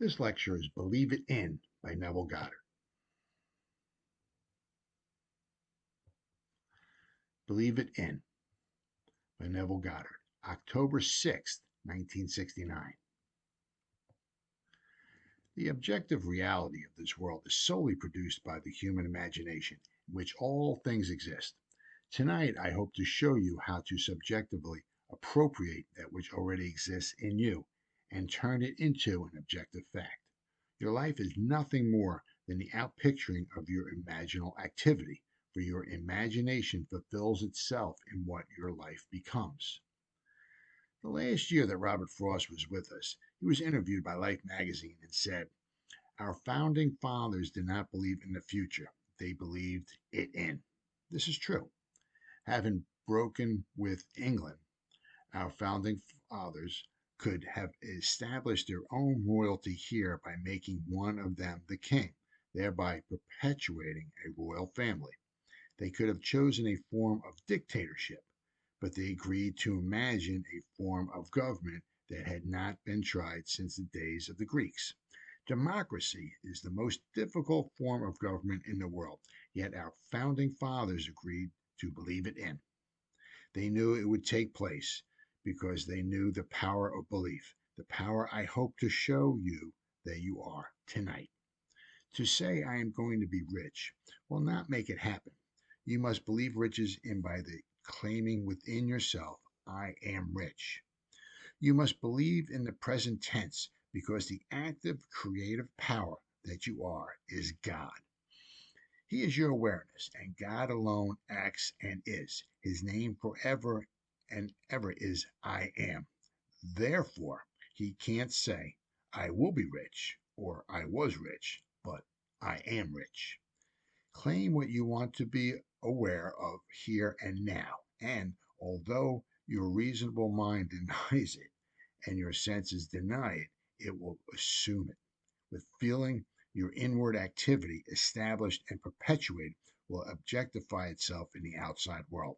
This lecture is Believe It In by Neville Goddard. Believe It In by Neville Goddard, October 6th, 1969. The objective reality of this world is solely produced by the human imagination, in which all things exist. Tonight, I hope to show you how to subjectively appropriate that which already exists in you and turn it into an objective fact. Your life is nothing more than the outpicturing of your imaginal activity, for your imagination fulfills itself in what your life becomes. The last year that Robert Frost was with us, he was interviewed by Life magazine and said, "Our founding fathers did not believe in the future, they believed it in." This is true. Having broken with England, our founding fathers could have established their own royalty here by making one of them the king, thereby perpetuating a royal family. They could have chosen a form of dictatorship, but they agreed to imagine a form of government that had not been tried since the days of the Greeks. Democracy is the most difficult form of government in the world, yet our founding fathers agreed to believe it in. They knew it would take place because they knew the power of belief, the power I hope to show you that you are tonight. To say I am going to be rich will not make it happen. You must believe riches in by the claiming within yourself, I am rich. You must believe in the present tense because the active creative power that you are is God. He is your awareness, and God alone acts and is. His name forever and ever is I am. Therefore, he can't say, I will be rich or I was rich, but I am rich. Claim what you want to be aware of here and now, and although your reasonable mind denies it and your senses deny it, it will assume it. With feeling, your inward activity, established and perpetuated, will objectify itself in the outside world,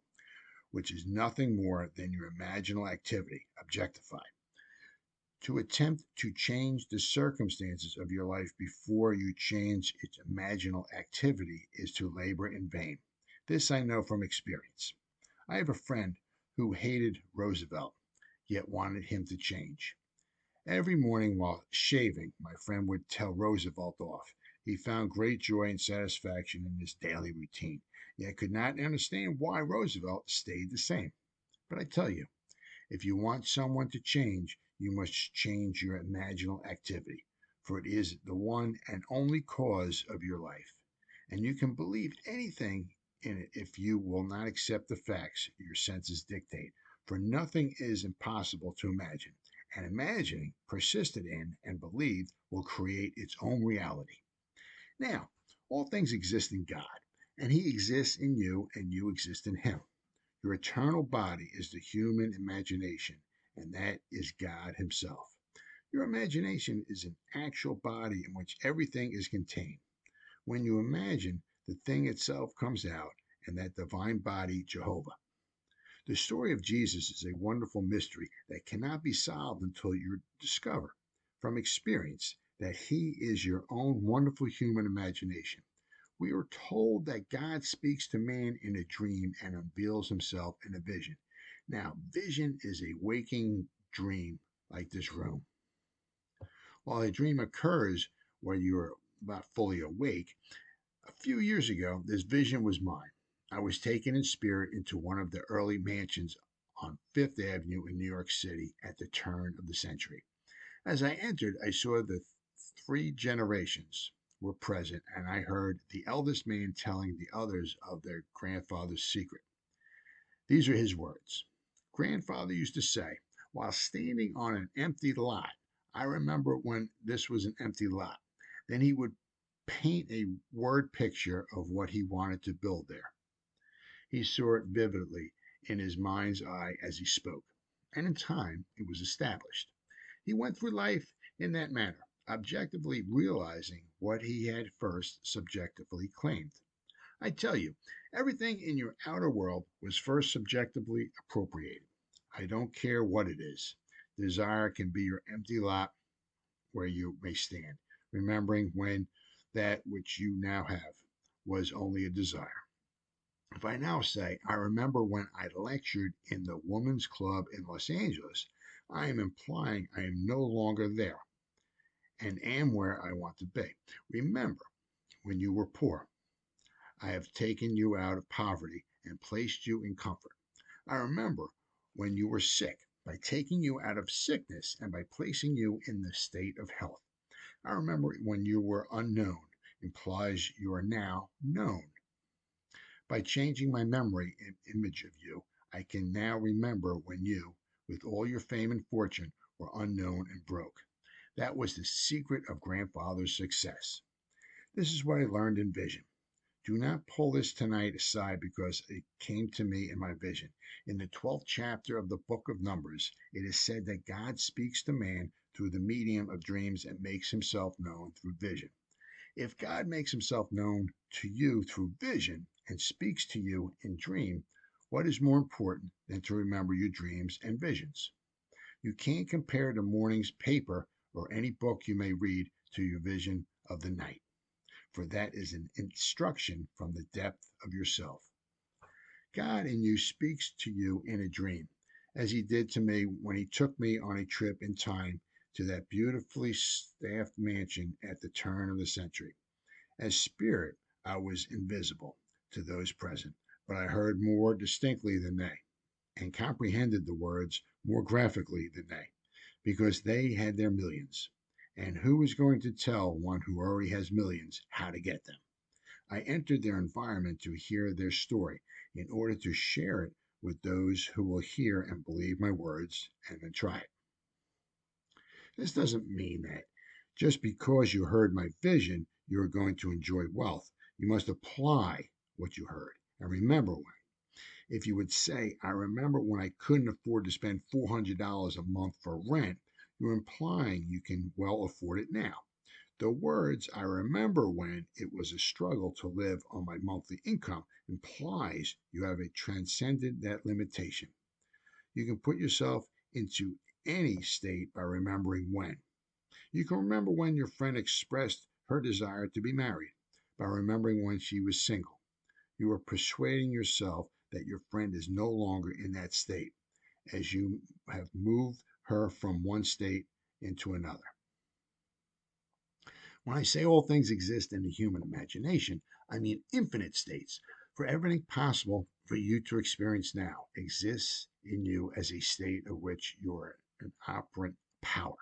which is nothing more than your imaginal activity, objectified. To attempt to change the circumstances of your life before you change its imaginal activity is to labor in vain. This I know from experience. I have a friend who hated Roosevelt, yet wanted him to change. Every morning while shaving, my friend would tell Roosevelt off. He found great joy and satisfaction in this daily routine, yet could not understand why Roosevelt stayed the same. But I tell you, if you want someone to change, you must change your imaginal activity, for it is the one and only cause of your life. And you can believe anything in it if you will not accept the facts your senses dictate, for nothing is impossible to imagine, and imagining, persisted in, and believed will create its own reality. Now, all things exist in God, and He exists in you, and you exist in Him. Your eternal body is the human imagination, and that is God Himself. Your imagination is an actual body in which everything is contained. When you imagine, the thing itself comes out, and that divine body, Jehovah. The story of Jesus is a wonderful mystery that cannot be solved until you discover, from experience, that He is your own wonderful human imagination. We are told that God speaks to man in a dream and unveils himself in a vision. Now, vision is a waking dream like this room. While a dream occurs where you are not fully awake, a few years ago, this vision was mine. I was taken in spirit into one of the early mansions on Fifth Avenue in New York City at the turn of the century. As I entered, I saw the three generations were present, and I heard the eldest man telling the others of their grandfather's secret. These are his words. Grandfather used to say, while standing on an empty lot, I remember when this was an empty lot, then he would paint a word picture of what he wanted to build there. He saw it vividly in his mind's eye as he spoke, and in time it was established. He went through life in that manner, objectively realizing what he had first subjectively claimed. I tell you, everything in your outer world was first subjectively appropriated. I don't care what it is. Desire can be your empty lot, where you may stand, remembering when that which you now have was only a desire. If I now say, I remember when I lectured in the Women's Club in Los Angeles, I am implying I am no longer there and am where I want to be. Remember when you were poor. I have taken you out of poverty and placed you in comfort. I remember when you were sick by taking you out of sickness and by placing you in the state of health. I remember when you were unknown implies you are now known. By changing my memory and image of you, I can now remember when you, with all your fame and fortune, were unknown and broke. That was the secret of grandfather's success. This is what I learned in vision. Do not pull this tonight aside because it came to me in my vision. In the 12th chapter of the book of Numbers, it is said that God speaks to man through the medium of dreams and makes himself known through vision. If God makes himself known to you through vision and speaks to you in dream, what is more important than to remember your dreams and visions? You can't compare the morning's paper or any book you may read to your vision of the night, for that is an instruction from the depth of yourself. God in you speaks to you in a dream, as he did to me when he took me on a trip in time to that beautifully staffed mansion at the turn of the century. As spirit, I was invisible to those present, but I heard more distinctly than they, and comprehended the words more graphically than they, because they had their millions. And who is going to tell one who already has millions how to get them? I entered their environment to hear their story in order to share it with those who will hear and believe my words and then try it. This doesn't mean that just because you heard my vision, you are going to enjoy wealth. You must apply what you heard and remember when. If you would say, I remember when I couldn't afford to spend $400 a month for rent, you're implying you can well afford it now. The words, I remember when it was a struggle to live on my monthly income, implies you have transcended that limitation. You can put yourself into any state by remembering when. You can remember when your friend expressed her desire to be married by remembering when she was single. You are persuading yourself that your friend is no longer in that state, as you have moved her from one state into another. When I say all things exist in the human imagination, I mean infinite states, for everything possible for you to experience now exists in you as a state of which you are an operant power.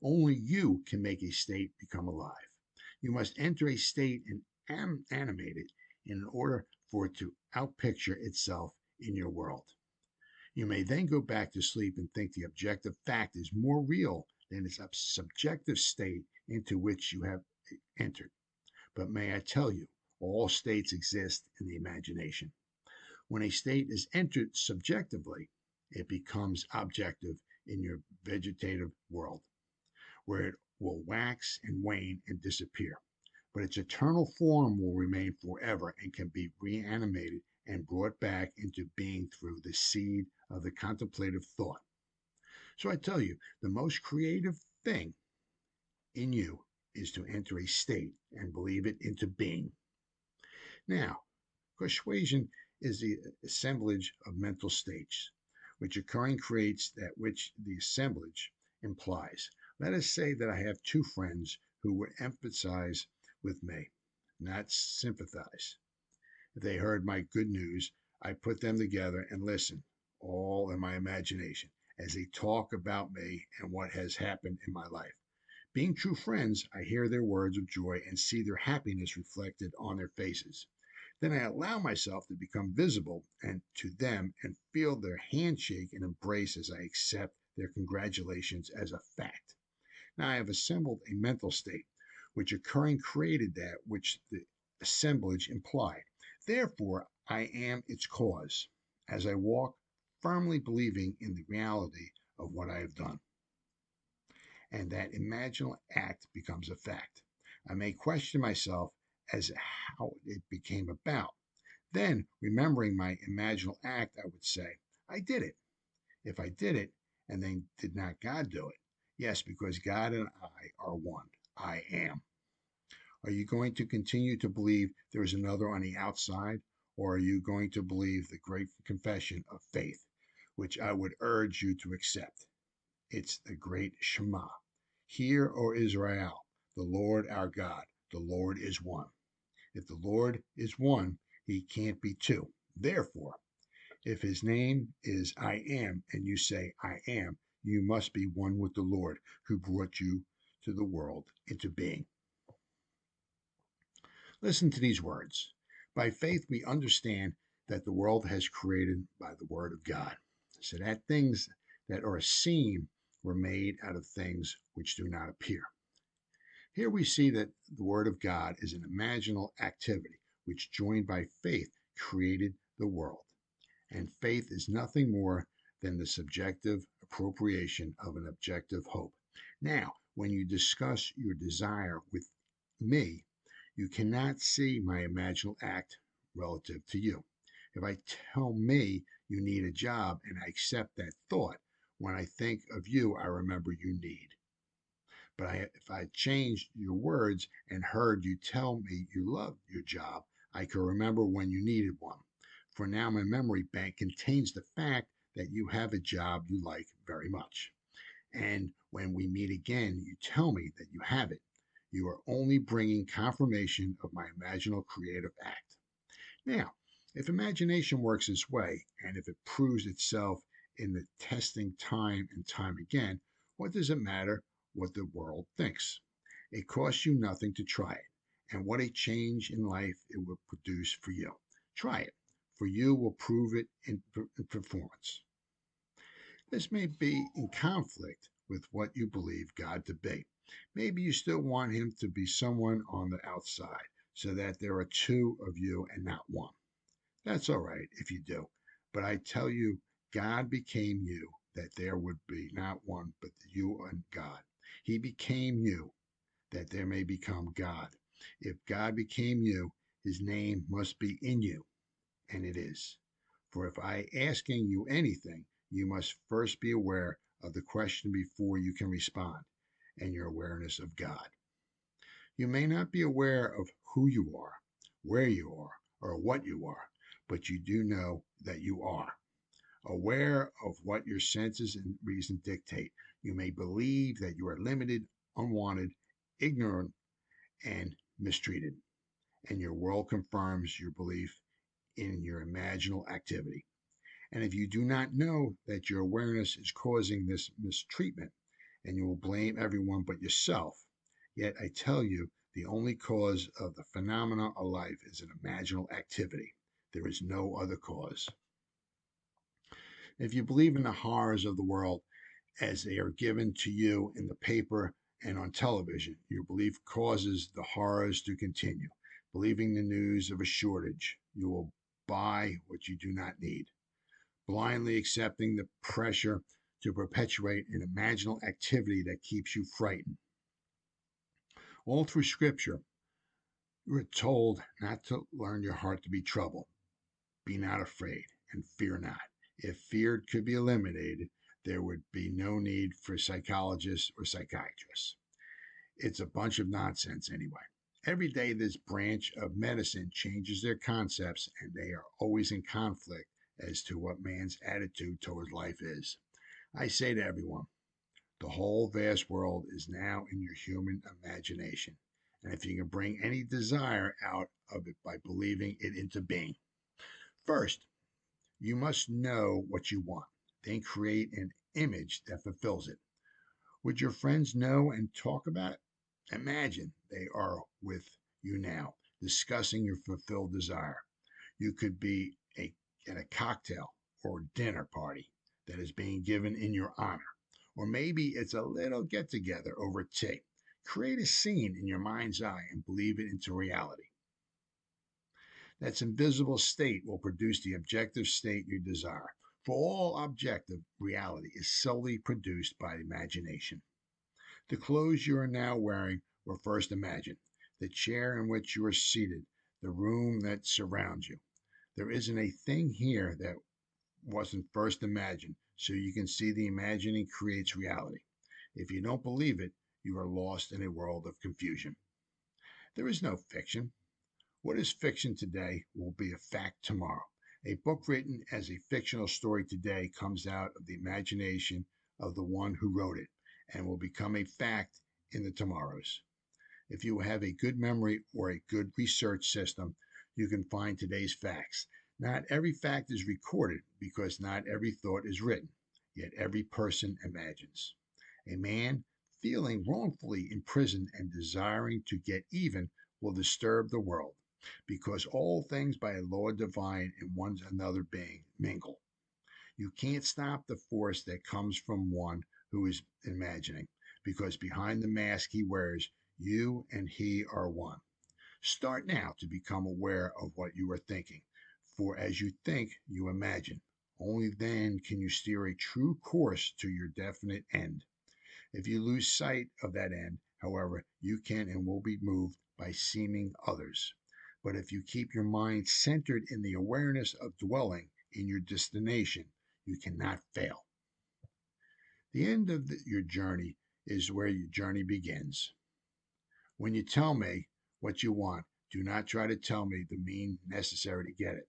Only you can make a state become alive. You must enter a state and animate it in order for it to outpicture itself in your world. You may then go back to sleep and think the objective fact is more real than its subjective state into which you have entered. But may I tell you, all states exist in the imagination. When a state is entered subjectively, it becomes objective in your vegetative world, where it will wax and wane and disappear. But its eternal form will remain forever and can be reanimated and brought back into being through the seed of the contemplative thought. So I tell you, the most creative thing in you is to enter a state and believe it into being. Now, persuasion is the assemblage of mental states, which occurring creates that which the assemblage implies. Let us say that I have two friends who would empathize with me, not sympathize. If they heard my good news, I put them together and listen, all in my imagination, as they talk about me and what has happened in my life. Being true friends, I hear their words of joy and see their happiness reflected on their faces. Then I allow myself to become visible and to them and feel their handshake and embrace as I accept their congratulations as a fact. Now I have assembled a mental state, which occurring created that which the assemblage implied. Therefore, I am its cause, as I walk firmly believing in the reality of what I have done. And that imaginal act becomes a fact. I may question myself as how it became about. Then, remembering my imaginal act, I would say, I did it. If I did it, and then did not God do it? Yes, because God and I are one. I am. Are you going to continue to believe there is another on the outside, or are you going to believe the great confession of faith, which I would urge you to accept? It's the great Shema. Hear, O Israel, the Lord our God, the Lord is one. If the Lord is one, he can't be two. Therefore, if his name is I am, and you say I am, you must be one with the Lord who brought you to the world into being. Listen to these words. By faith, we understand that the world has created by the word of God, so that things that are seen were made out of things which do not appear. Here we see that the word of God is an imaginal activity which, joined by faith, created the world. And faith is nothing more than the subjective appropriation of an objective hope. Now, when you discuss your desire with me, you cannot see my imaginal act relative to you. If I tell me you need a job and I accept that thought, when I think of you, I remember you need. But if I changed your words and heard you tell me you loved your job, I could remember when you needed one. For now, my memory bank contains the fact that you have a job you like very much. And when we meet again, you tell me that you have it. You are only bringing confirmation of my imaginal creative act. Now, if imagination works this way, and if it proves itself in the testing time and time again, what does it matter what the world thinks? It costs you nothing to try it, and what a change in life it will produce for you. Try it, for you will prove it in performance. This may be in conflict with what you believe God to be. Maybe you still want him to be someone on the outside, so that there are two of you and not one. That's all right if you do. But I tell you, God became you, that there would be not one, but you and God. He became you, that there may become God. If God became you, his name must be in you, and it is. For if I asking you anything, you must first be aware of the question before you can respond, and your awareness of God. You may not be aware of who you are, where you are, or what you are, but you do know that you are. Aware of what your senses and reason dictate, you may believe that you are limited, unwanted, ignorant, and mistreated, and your world confirms your belief in your imaginal activity. And if you do not know that your awareness is causing this mistreatment, and you will blame everyone but yourself, yet I tell you, the only cause of the phenomena of life is an imaginal activity. There is no other cause. If you believe in the horrors of the world as they are given to you in the paper and on television, your belief causes the horrors to continue. Believing the news of a shortage, you will buy what you do not need. Blindly accepting the pressure to perpetuate an imaginal activity that keeps you frightened. All through Scripture, you are told not to learn your heart to be troubled. Be not afraid, and fear not. If fear could be eliminated, there would be no need for psychologists or psychiatrists. It's a bunch of nonsense anyway. Every day, this branch of medicine changes their concepts, and they are always in conflict as to what man's attitude towards life is. I say to everyone, the whole vast world is now in your human imagination. And if you can bring any desire out of it by believing it into being. First, you must know what you want, then create an image that fulfills it. Would your friends know and talk about it? Imagine they are with you now, discussing your fulfilled desire. You could be at a cocktail or dinner party that is being given in your honor. Or maybe it's a little get together over tea. Create a scene in your mind's eye and believe it into reality. That invisible state will produce the objective state you desire. For all objective reality is solely produced by imagination. The clothes you are now wearing were first imagined. The chair in which you are seated, the room that surrounds you. There isn't a thing here that wasn't first imagined, so you can see the imagining creates reality. If you don't believe it, you are lost in a world of confusion. There is no fiction. What is fiction today will be a fact tomorrow. A book written as a fictional story today comes out of the imagination of the one who wrote it and will become a fact in the tomorrows. If you have a good memory or a good research system, you can find today's facts. Not every fact is recorded because not every thought is written, yet every person imagines. A man feeling wrongfully imprisoned and desiring to get even will disturb the world, because all things by a law divine in one another being mingle. You can't stop the force that comes from one who is imagining, because behind the mask he wears, you and he are one. Start now to become aware of what you are thinking, for as you think, you imagine. Only then can you steer a true course to your definite end. If you lose sight of that end, however, you can and will be moved by seeming others. But if you keep your mind centered in the awareness of dwelling in your destination, you cannot fail. The end of your journey is where your journey begins. When you tell me what you want, do not try to tell me the means necessary to get it,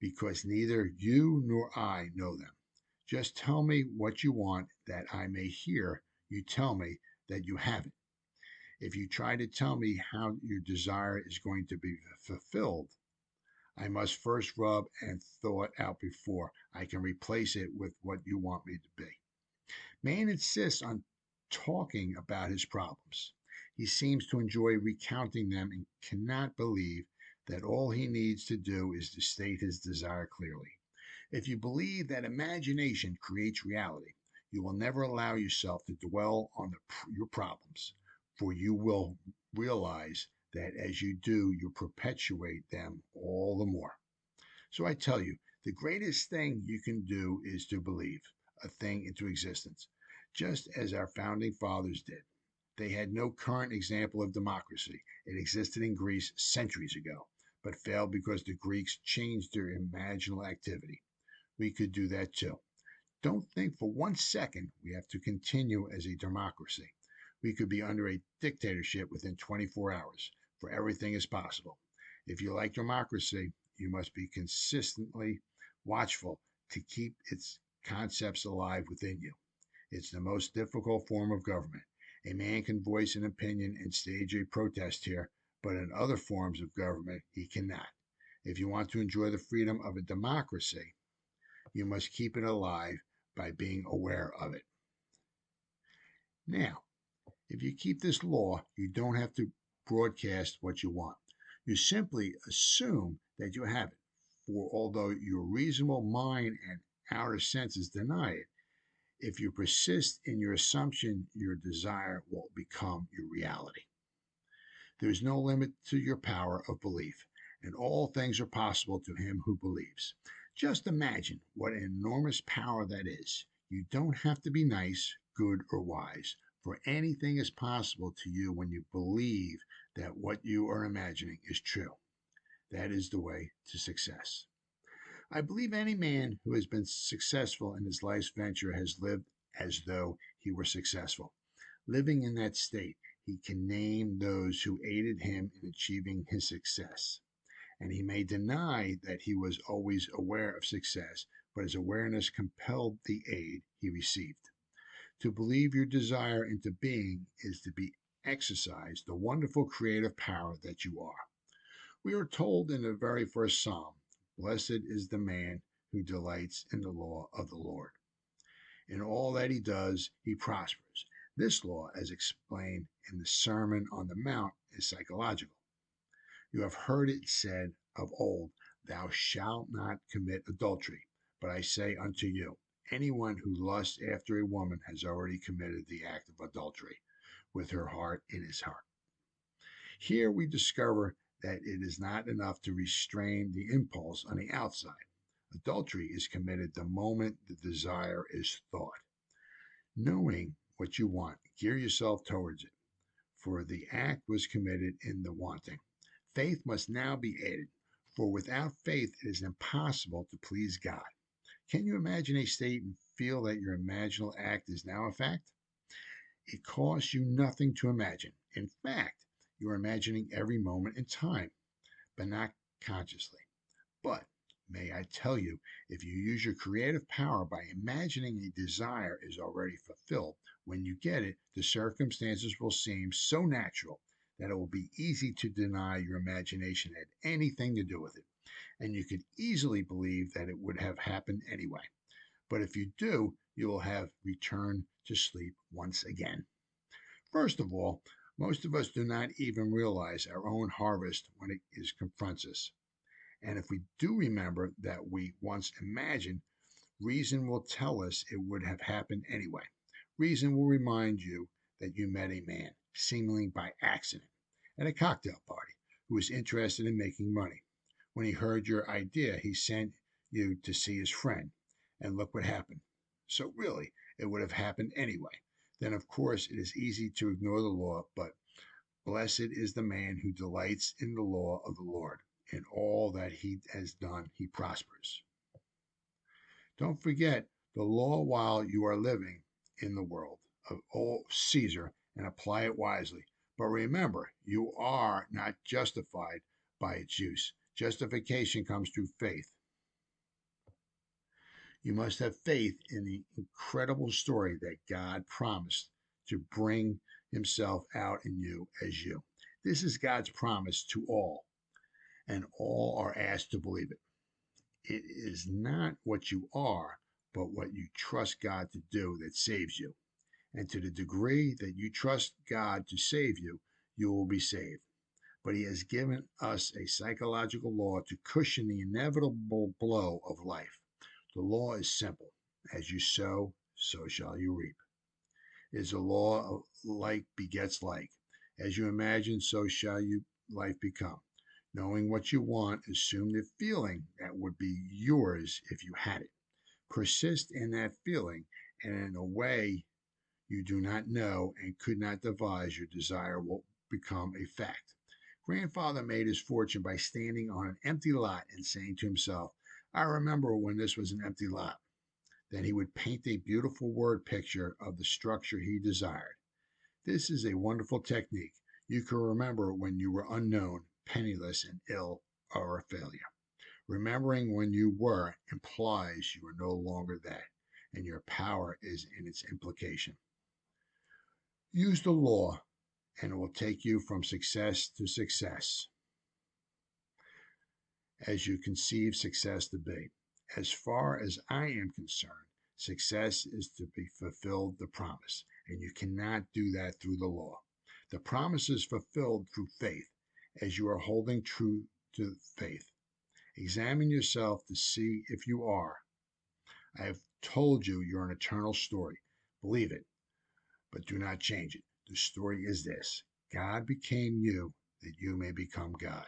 because neither you nor I know them. Just tell me what you want that I may hear you tell me that you have it. If you try to tell me how your desire is going to be fulfilled, I must first rub and thaw it out before I can replace it with what you want me to be. Man insists on talking about his problems. He seems to enjoy recounting them and cannot believe that all he needs to do is to state his desire clearly. If you believe that imagination creates reality, you will never allow yourself to dwell on your problems, for you will realize that as you do, you perpetuate them all the more. So I tell you, the greatest thing you can do is to believe a thing into existence, just as our founding fathers did. They had no current example of democracy. It existed in Greece centuries ago, but failed because the Greeks changed their imaginal activity. We could do that too. Don't think for 1 second we have to continue as a democracy. We could be under a dictatorship within 24 hours, for everything is possible. If you like democracy, you must be consistently watchful to keep its concepts alive within you. It's the most difficult form of government. A man can voice an opinion and stage a protest here, but in other forms of government, he cannot. If you want to enjoy the freedom of a democracy, you must keep it alive by being aware of it. Now, if you keep this law, you don't have to broadcast what you want. You simply assume that you have it. For although your reasonable mind and outer senses deny it, if you persist in your assumption, your desire will become your reality. There is no limit to your power of belief, and all things are possible to him who believes. Just imagine what an enormous power that is. You don't have to be nice, good, or wise, for anything is possible to you when you believe that what you are imagining is true. That is the way to success. I believe any man who has been successful in his life's venture has lived as though he were successful. Living in that state, he can name those who aided him in achieving his success. And he may deny that he was always aware of success, but his awareness compelled the aid he received. To believe your desire into being is to be exercise the wonderful creative power that you are. We are told in the very first Psalm, "Blessed is the man who delights in the law of the Lord." In all that he does, he prospers. This law, as explained in the Sermon on the Mount, is psychological. You have heard it said of old, "Thou shalt not commit adultery." But I say unto you, anyone who lusts after a woman has already committed the act of adultery with her heart in his heart. Here we discover that it is not enough to restrain the impulse on the outside. Adultery is committed the moment the desire is thought. Knowing what you want, gear yourself towards it, for the act was committed in the wanting. Faith must now be added, for without faith it is impossible to please God. Can you imagine a state and feel that your imaginal act is now a fact? It costs you nothing to imagine. In fact, you're imagining every moment in time, but not consciously. But may I tell you, if you use your creative power by imagining a desire is already fulfilled, when you get it, the circumstances will seem so natural that it will be easy to deny your imagination had anything to do with it, and you could easily believe that it would have happened anyway. But if you do, you will have returned to sleep once again. First of all, most of us do not even realize our own harvest when it confronts us. And if we do remember that we once imagined, reason will tell us it would have happened anyway. Reason will remind you that you met a man, seemingly by accident, at a cocktail party who was interested in making money. When he heard your idea, he sent you to see his friend, and look what happened. So, really, it would have happened anyway. Then, of course, it is easy to ignore the law, but blessed is the man who delights in the law of the Lord. In all that he has done, he prospers. Don't forget the law while you are living in the world of all Caesar and apply it wisely. But remember, you are not justified by its use. Justification comes through faith. You must have faith in the incredible story that God promised to bring himself out in you as you. This is God's promise to all, and all are asked to believe it. It is not what you are, but what you trust God to do that saves you. And to the degree that you trust God to save you, you will be saved. But he has given us a psychological law to cushion the inevitable blow of life. The law is simple. As you sow, so shall you reap. It is a law of like begets like. As you imagine, so shall you life become. Knowing what you want, assume the feeling that would be yours if you had it. Persist in that feeling, and in a way you do not know and could not devise, your desire will become a fact. Grandfather made his fortune by standing on an empty lot and saying to himself, I remember when this was an empty lot. Then he would paint a beautiful word picture of the structure he desired. This is a wonderful technique. You can remember when you were unknown, penniless, and ill, or a failure. Remembering when you were implies you are no longer that, and your power is in its implication. Use the law, and it will take you from success to success as you conceive success to be. As far as I am concerned, success is to be fulfilled the promise, and you cannot do that through the law. The promise is fulfilled through faith, as you are holding true to faith. Examine yourself to see if you are. I have told you you're an eternal story. Believe it, but do not change it. The story is this: God became you that you may become God.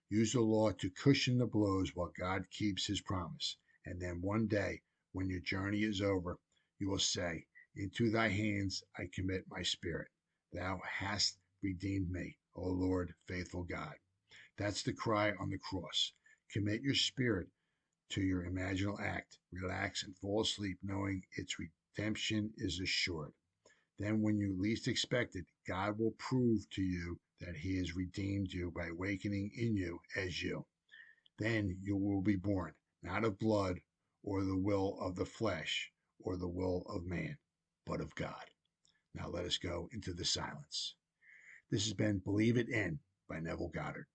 Use the law to cushion the blows while God keeps his promise. And then one day, when your journey is over, you will say, Into thy hands I commit my spirit. Thou hast redeemed me, O Lord, faithful God. That's the cry on the cross. Commit your spirit to your imaginal act. Relax and fall asleep knowing its redemption is assured. Then, when you least expect it, God will prove to you that he has redeemed you by awakening in you as you. Then you will be born, not of blood or the will of the flesh or the will of man, but of God. Now let us go into the silence. This has been Believe It In by Neville Goddard.